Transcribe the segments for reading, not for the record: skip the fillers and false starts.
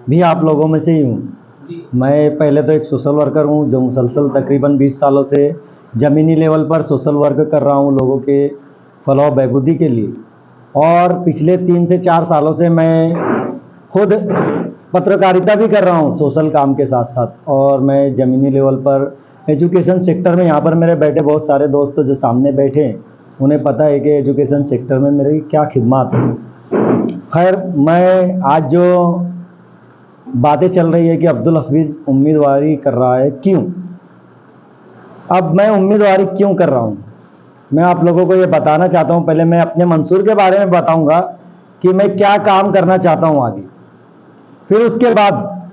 भी आप लोगों में से ही हूँ। मैं पहले तो एक सोशल वर्कर हूँ जो मुसलसल तकरीबन 20 सालों से ज़मीनी लेवल पर सोशल वर्क कर रहा हूँ लोगों के फलाह बहबूदी के लिए। और पिछले 3 से 4 सालों से मैं खुद पत्रकारिता भी कर रहा हूँ सोशल काम के साथ साथ। और मैं ज़मीनी लेवल पर एजुकेशन सेक्टर में, यहाँ पर मेरे बैठे बहुत सारे दोस्त जो सामने बैठे हैं उन्हें पता है कि एजुकेशन सेक्टर में मेरी क्या खिदमत है। खैर, मैं आज जो बातें चल रही है कि अब्दुल हफीज़ उम्मीदवारी कर रहा है, क्यों? अब मैं उम्मीदवारी क्यों कर रहा हूँ, मैं आप लोगों को ये बताना चाहता हूँ। पहले मैं अपने मंसूर के बारे में बताऊँगा कि मैं क्या काम करना चाहता हूँ आगे। फिर उसके बाद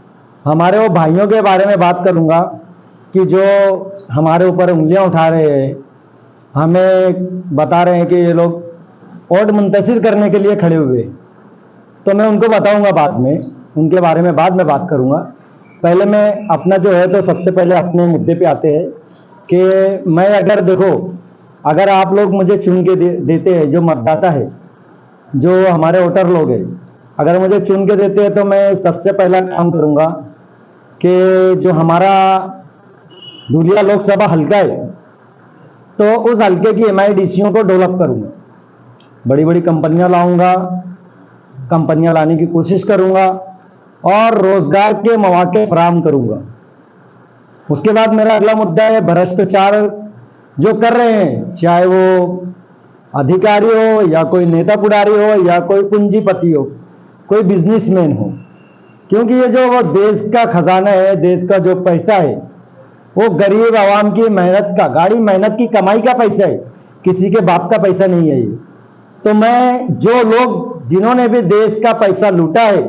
हमारे वो भाइयों के बारे में बात करूँगा कि जो हमारे ऊपर उंगलियाँ उठा रहे हैं, हमें बता रहे हैं कि ये लोग वोट मुंतशिर करने के लिए खड़े हुए, तो मैं उनको बताऊंगा बाद में, उनके बारे में बाद में बात करूंगा। पहले मैं अपना जो है, तो सबसे पहले अपने मुद्दे पे आते हैं कि मैं अगर देखो, अगर आप लोग मुझे चुन के देते हैं, जो मतदाता है, जो हमारे वोटर लोग हैं, अगर मुझे चुन के देते हैं तो मैं सबसे पहला काम करूंगा कि जो हमारा धुलिया लोकसभा हल्का है, तो उस हल्के की एमआईडीसीओ को डेवलप करूंगा। बड़ी बड़ी कंपनियां लाऊंगा, कंपनियां लाने की कोशिश करूंगा और रोजगार के मौके फराहम करूंगा। उसके बाद मेरा अगला मुद्दा है भ्रष्टाचार जो कर रहे हैं, चाहे वो अधिकारी हो या कोई नेता पुडारी हो या कोई पूंजीपति हो, कोई बिजनेसमैन हो। क्योंकि ये जो वो देश का खजाना है, देश का जो पैसा है, वो गरीब आवाम की मेहनत का, गाड़ी मेहनत की कमाई का पैसा है, किसी के बाप का पैसा नहीं है ये। तो मैं जो लोग जिन्होंने भी देश का पैसा लूटा है,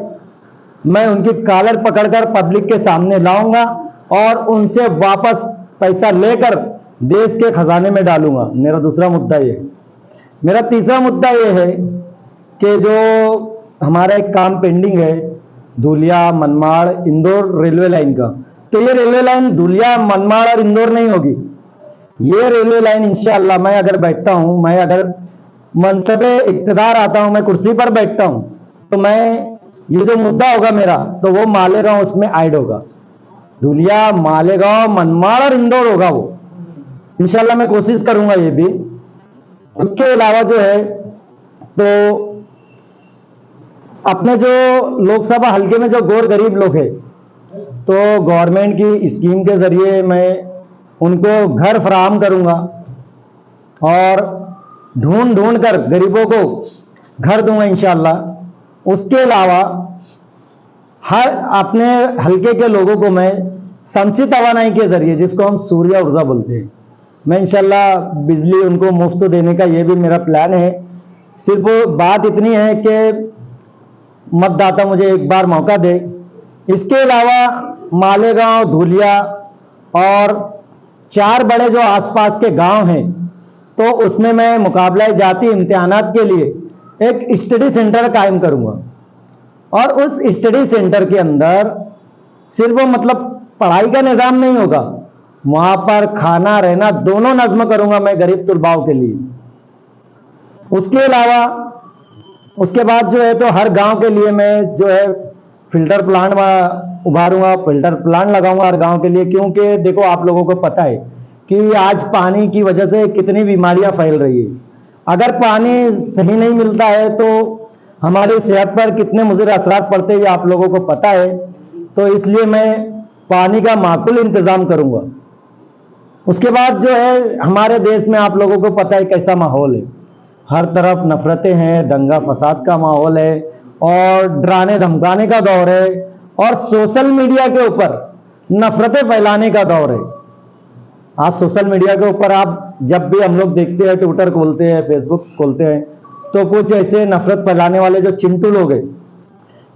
मैं उनकी कॉलर पकड़कर पब्लिक के सामने लाऊंगा और उनसे वापस पैसा लेकर देश के खजाने में डालूंगा। मेरा दूसरा मुद्दा ये है। मेरा तीसरा मुद्दा ये है कि जो हमारा एक काम पेंडिंग है, धुलिया मनमाड़ इंदौर रेलवे लाइन का, तो ये रेलवे लाइन धुलिया मनमाड़ और इंदौर नहीं होगी। ये रेलवे लाइन इंशाअल्लाह, मैं अगर बैठता हूं, मैं अगर मनसबे इक्तदार आता हूं, मैं कुर्सी पर बैठता हूं, तो मैं ये जो मुद्दा होगा मेरा, तो वो मालेगांव उसमें ऐड होगा। धुलिया, मालेगांव, मनमाड़ और इंदौर होगा वो। इंशाल्लाह मैं कोशिश करूंगा ये भी। उसके अलावा जो है, तो अपने जो लोकसभा हल्के में जो गौर गरीब लोग हैं, तो गवर्नमेंट की स्कीम के जरिए मैं उनको घर फराहम करूंगा और ढूंढ ढूंढ कर गरीबों को घर दूंगा इंशाअल्लाह। उसके अलावा हर अपने हल्के के लोगों को मैं समची तवानाई के जरिए, जिसको हम सूर्य ऊर्जा बोलते हैं, मैं इंशाअल्लाह बिजली उनको मुफ्त देने का ये भी मेरा प्लान है। सिर्फ बात इतनी है कि मतदाता मुझे एक बार मौका दे। इसके अलावा मालेगांव, धुलिया और 4 बड़े जो आसपास के गांव हैं, तो उसमें मैं मुकाबला जाती इम्तिहानात के लिए एक स्टडी सेंटर कायम करूंगा। और उस स्टडी सेंटर के अंदर सिर्फ मतलब पढ़ाई का निज़ाम नहीं होगा, वहां पर खाना रहना दोनों नज़्म करूंगा मैं गरीब तुलबाओं के लिए। उसके अलावा उसके बाद जो है, तो हर गांव के लिए मैं जो है फिल्टर प्लांट उभारूंगा, फिल्टर प्लांट लगाऊंगा हर गांव के लिए। क्योंकि देखो, आप लोगों को पता है कि आज पानी की वजह से कितनी बीमारियां फैल रही है। अगर पानी सही नहीं मिलता है तो हमारी सेहत पर कितने मुज़िर असरात पड़ते हैं, ये आप लोगों को पता है। तो इसलिए मैं पानी का माकूल इंतजाम करूंगा। उसके बाद जो है, हमारे देश में आप लोगों को पता है कैसा माहौल है, हर तरफ नफरतें हैं, दंगा फसाद का माहौल है और डराने धमकाने का दौर है और सोशल मीडिया के ऊपर नफरतें फैलाने का दौर है। आज सोशल मीडिया के ऊपर आप जब भी हम लोग देखते हैं, ट्विटर खोलते हैं, फेसबुक खोलते हैं, तो कुछ ऐसे नफरत फैलाने वाले जो चिंटू लोग हैं,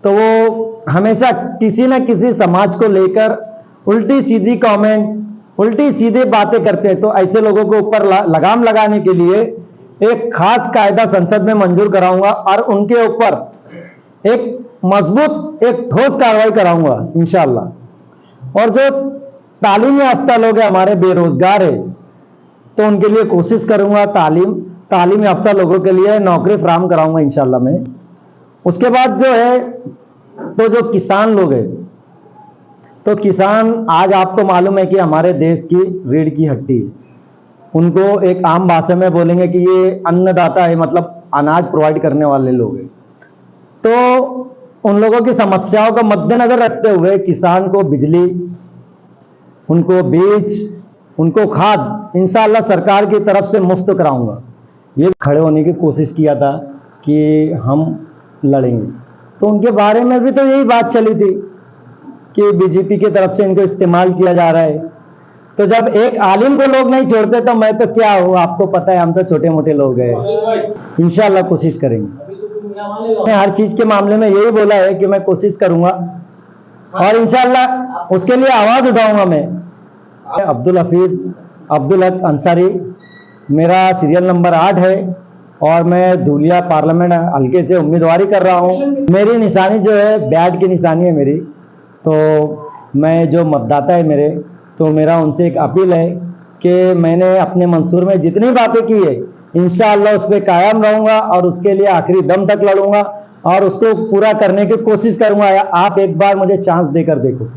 तो वो हमेशा किसी न किसी समाज को लेकर उल्टी सीधी कमेंट, उल्टी सीधी बातें करते हैं। तो ऐसे लोगों के ऊपर लगाम लगाने के लिए एक खास कायदा संसद में मंजूर कराऊंगा और उनके ऊपर एक मजबूत, एक ठोस कार्रवाई कराऊंगा इंशाअल्लाह। और जो तालीम याफ्ता लोग हैं, हमारे बेरोजगार है, तो उनके लिए कोशिश करूंगा तालीम याफ्ता लोगों के लिए नौकरी फराहम कराऊंगा इंशाअल्लाह मैं। उसके बाद जो है, तो जो किसान लोग हैं, तो किसान आज आपको मालूम है कि हमारे देश की रीढ़ की हड्डी है। उनको एक आम भाषा में बोलेंगे कि ये अन्नदाता है, मतलब अनाज प्रोवाइड करने वाले लोग हैं। तो उन लोगों की समस्याओं को मद्देनजर रखते हुए किसान को बिजली, उनको बीज, उनको खाद इंशाअल्लाह सरकार की तरफ से मुफ्त कराऊंगा। ये खड़े होने की कोशिश किया था कि हम लड़ेंगे, तो उनके बारे में भी तो यही बात चली थी कि बीजेपी की तरफ से इनको इस्तेमाल किया जा रहा है। तो जब एक आलिम को लोग नहीं छोड़ते तो मैं तो क्या हूँ, आपको पता है हम तो छोटे मोटे लोग हैं। इंशाअल्लाह कोशिश करेंगे। मैं हर चीज के मामले में यही बोला है कि मैं कोशिश करूंगा और इंशाअल्लाह उसके लिए आवाज उठाऊंगा। मैं अब्दुल हफीज अब्दुल हक अंसारी, मेरा सीरियल नंबर 8 है और मैं धूलिया पार्लियामेंट हल्के से उम्मीदवारी कर रहा हूँ। मेरी निशानी जो है बैट की निशानी है मेरी। तो मैं जो मतदाता है मेरे, तो मेरा उनसे एक अपील है कि मैंने अपने मंसूर में जितनी बातें की है इंशाअल्लाह उस पर कायम रहूंगा और उसके लिए आखिरी दम तक लड़ूंगा और उसको पूरा करने की कोशिश करूंगा। आप एक बार मुझे चांस देकर देखो।